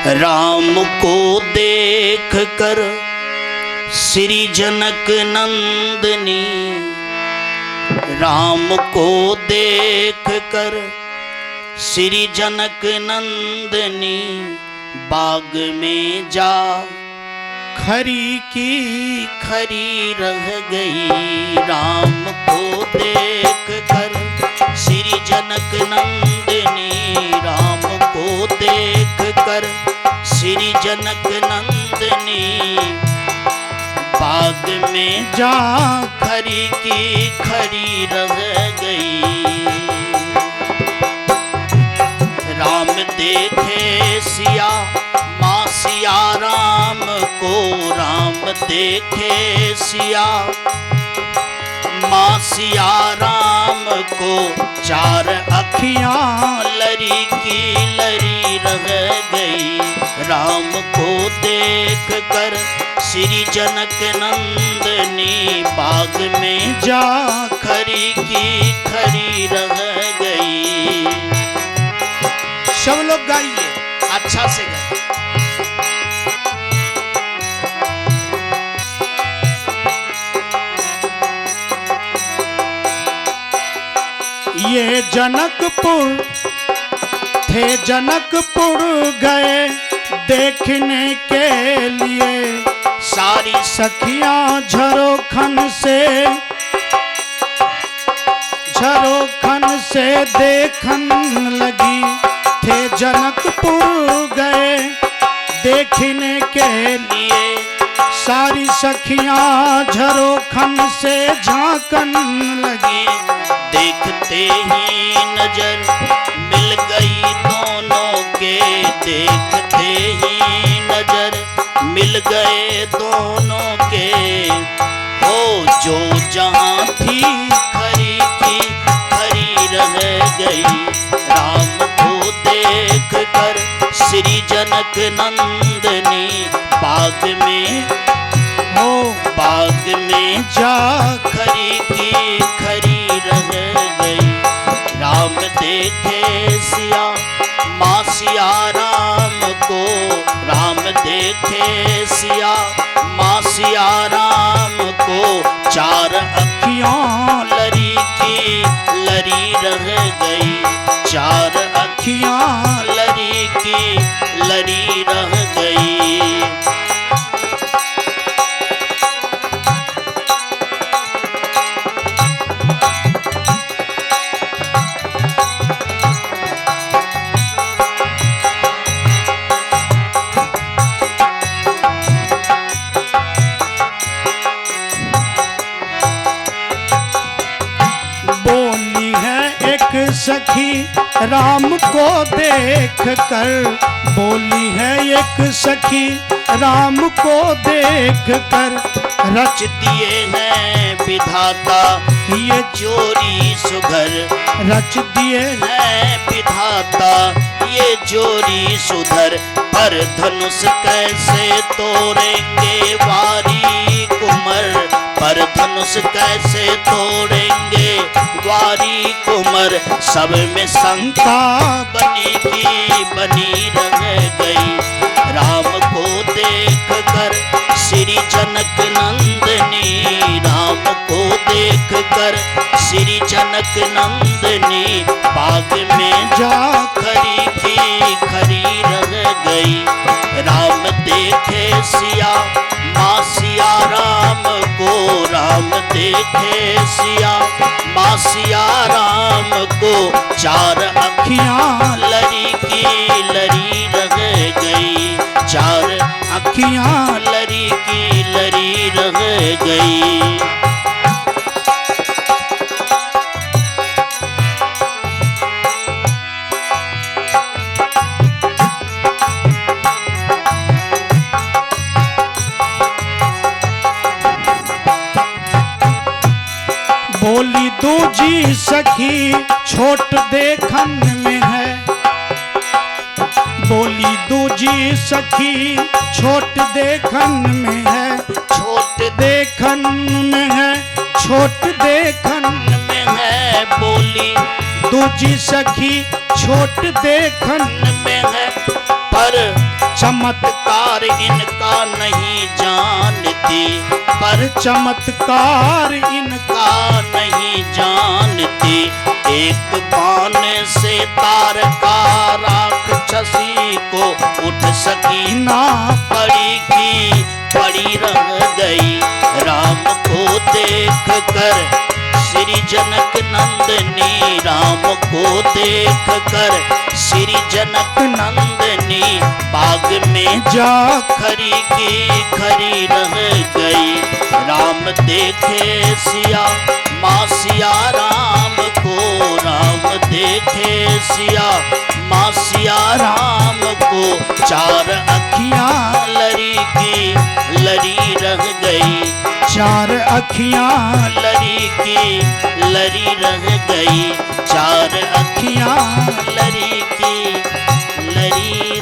राम को देख कर श्री जनक नंदनी, राम को देख कर श्री जनक नंदनी, बाग में जा खरी की खरी रह गई। राम को देख कर श्री जनक नंदनी, राम को देख कर श्री जनक नंदनी, बाग में जा खरी की खरी रह गई। राम देखे सिया माँ सिया राम को, राम देखे सिया माँ सिया राम को, चार अखियाँ लरी की लरी रह गई। राम को देख कर श्री जनक नंदनी, बाग में जा खरी की खरी रह गई। सब लोग गाइए, अच्छा से गाइए। ये जनकपुर थे, जनकपुर गए देखने के लिए, सारी सखियां झरोखन से देखन लगी। थे जनकपुर गए देखने के लिए, सारी सखियां झरोखन से झांकन लगी। देखते ही नजर मिल गई दोनों के, देखते ही नजर मिल गए दोनों के। हो जो जहां थी खरी की खरी रह गई। राम को देख कर श्री जनक नंदनी, बाग में हो बाग में जा खरी की खरी रह गई। राम देखे सिया माँ सिया राम को, राम देखे सिया माँ सिया राम को, चार अखियाँ लरी की लरी रह गई। चार अखियाँ लरी की लरी रह गई। सखी राम को देख कर, बोली है एक सखी राम को देख कर, रच दिए हैं विधाता ये जोड़ी सुधर, रच दिए हैं विधाता ये जोड़ी सुधर। पर धनुष कैसे तोड़ेंगे वारी कुंवर, पर धनुष कैसे तोड़ेंगे वारी कुंवर। सब में शंका बनी की बनी रह गई। राम को देख कर श्री जनक नंदनी, राम को देख कर श्री जनक नंदनी, बाग में जा खरी की खरी रह गई। राम देखे सिया माँ सिया राम को, राम देखे सिया माँ सिया राम को, चार अखियाँ लरी की लरी रह गई। चार अखियाँ लरी की लरी रह गई। बोली दूजी सखी छोट देखन में है, बोली दूजी सखी छोट देखन में है, छोट देखन में है, छोट देखन में है। बोली दूजी सखी छोट देखन में है, पर चमत्कार इनका नहीं जानती, पर चमत्कार इनका का नहीं जानती। एक बाण से तारका राक्षसी को उठ सकी ना पड़ी की पड़ी रह गई। राम को देख कर श्री जनक नंदनी, राम को देख कर श्री जनक नंदनी बाग में जा खरी की खरी रह गई। राम देखे सिया माँ सिया राम को, राम देखे सिया माँ सिया राम को। चार अखियां लरी की लरी रह गई, चार अखियां लरी की लरी रह गई। चार अखियां लरी की लरी